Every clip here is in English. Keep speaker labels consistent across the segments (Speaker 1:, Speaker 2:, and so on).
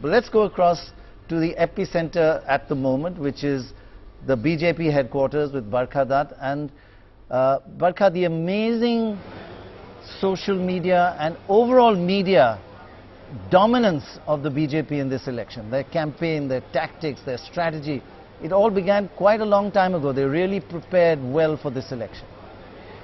Speaker 1: But let's go across to the epicenter at the moment, which is the BJP headquarters with Barkha Dutt. And Barkha, the amazing social media and overall media dominance of the BJP in this election, their campaign, their tactics, their strategy, it all began quite a long time ago. They really prepared well for this election.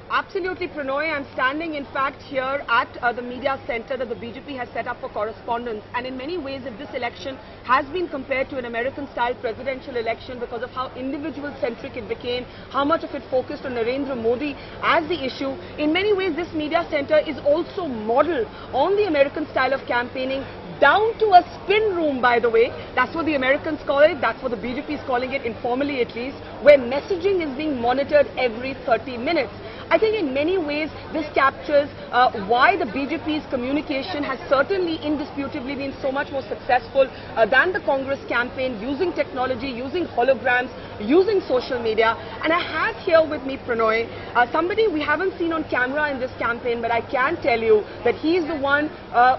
Speaker 2: Absolutely, Pranoy. I'm standing, in fact, here at the media center that the BJP has set up for correspondence. And in many ways, if this election has been compared to an American-style presidential election because of how individual-centric it became, how much of it focused on Narendra Modi as the issue, in many ways, this media center is also modeled on the American style of campaigning, down to a spin room, by the way. That's what the Americans call it. That's what the BJP is calling it, informally at least, where messaging is being monitored every 30 minutes. I think in many ways this captures why the BJP's communication has certainly indisputably been so much more successful than the Congress campaign, using technology, using holograms, using social media. And I have here with me, Pranoy, somebody we haven't seen on camera in this campaign, but I can tell you that he is the one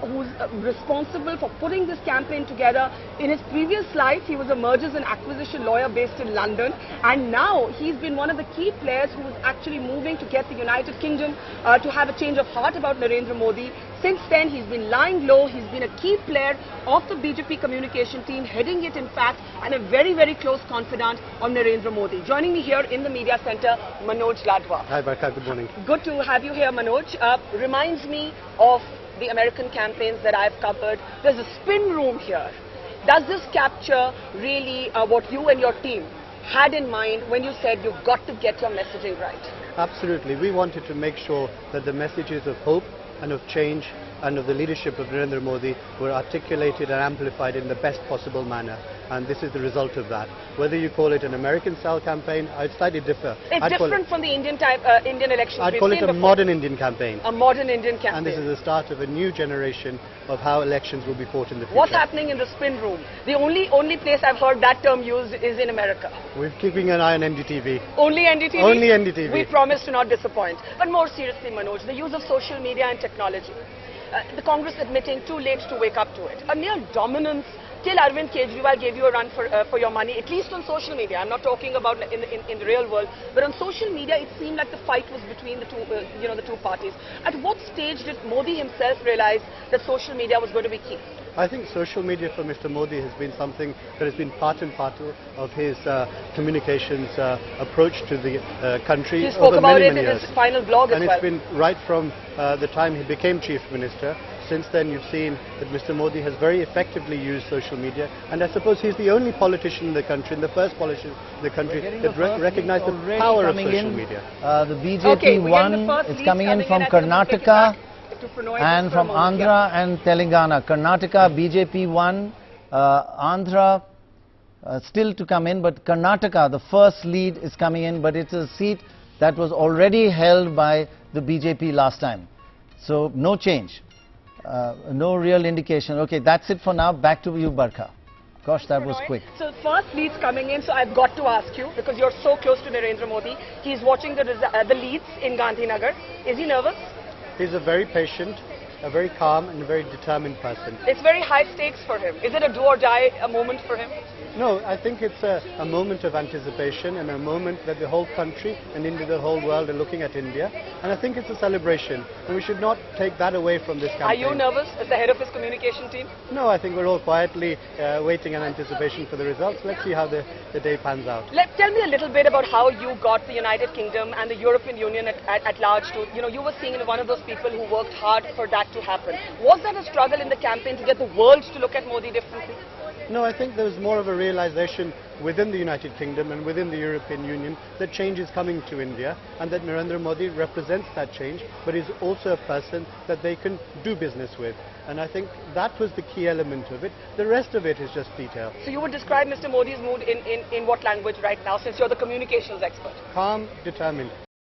Speaker 2: who's responsible for putting this campaign together. In his previous life, he was a mergers and acquisition lawyer based in London, and now he's been one of the key players who is actually moving to get the United Kingdom to have a change of heart about Narendra Modi. Since then, he's been lying low. He's been a key player of the BJP communication team, heading it in fact, and a very, very close confidant of Narendra Modi. Joining me here in the media center, Manoj Ladwa.
Speaker 3: Hi Barkha, good morning.
Speaker 2: Good to have you here, Manoj. Reminds me of the American campaigns that I've covered. There's a spin room here. Does this capture really what you and your team had in mind when you said you've got to get your messaging right?
Speaker 3: Absolutely. We wanted to make sure that the messages of hope and of change and of the leadership of Narendra Modi were articulated and amplified in the best possible manner. And this is the result of that. Whether you call it an American-style campaign, I'd slightly differ.
Speaker 2: It's different from the Indian elections.
Speaker 3: I'd call it a modern Indian campaign.
Speaker 2: A modern Indian campaign.
Speaker 3: And this is the start of a new generation of how elections will be fought in the future.
Speaker 2: What's happening in the spin room? The only place I've heard that term used is in America.
Speaker 3: We're keeping an eye on NDTV.
Speaker 2: Only NDTV?
Speaker 3: Only NDTV.
Speaker 2: We promise to not disappoint. But more seriously, Manoj, the use of social media and technology. The Congress admitting too late to wake up to it. A near dominance till Arvind Kejriwal gave you a run for your money, at least on social media. I'm not talking about in the real world, but on social media it seemed like the fight was between the two, the two parties. At what stage did Modi himself realize that social media was going to be key?
Speaker 3: I think social media for Mr. Modi has been something that has been part and parcel of his communications approach to the country.
Speaker 2: He spoke
Speaker 3: over
Speaker 2: about
Speaker 3: many
Speaker 2: it in
Speaker 3: years.
Speaker 2: his final blog as well.
Speaker 3: And it's been right from the time he became Chief Minister. Since then you've seen that Mr. Modi has very effectively used social media, and I suppose he's the only politician in the country, and the first politician in the country that recognized the power of social media.
Speaker 1: The BJP one is coming in from Karnataka and from Andhra and Telangana. Karnataka, BJP won. Andhra still to come in, but Karnataka, the first lead is coming in, but it's a seat that was already held by the BJP last time. So no change. No real indication. Okay, that's it for now. Back to you, Barkha. Gosh, that was quick.
Speaker 2: So first leads coming in, so I've got to ask you, because you're so close to Narendra Modi, he's watching the leads in Gandhinagar. Is he nervous?
Speaker 3: He's a very patient, a very calm and a very determined person.
Speaker 2: It's very high stakes for him. Is it a do or die moment for him?
Speaker 3: No, I think it's a moment of anticipation and a moment that the whole country and indeed the whole world are looking at India. And I think it's a celebration. And we should not take that away from this campaign.
Speaker 2: Are you nervous as the head of his communication team?
Speaker 3: No, I think we're all quietly waiting in anticipation for the results. Let's see how the day pans out.
Speaker 2: Tell me a little bit about how you got the United Kingdom and the European Union at large to, you were seen as one of those people who worked hard for that to happen. Was that a struggle in the campaign to get the world to look at Modi differently?
Speaker 3: No, I think there was more of a realization within the United Kingdom and within the European Union that change is coming to India and that Narendra Modi represents that change, but is also a person that they can do business with. And I think that was the key element of it. The rest of it is just detail.
Speaker 2: So you would describe Mr. Modi's mood in what language right now, since you're the communications expert?
Speaker 3: Calm, determined.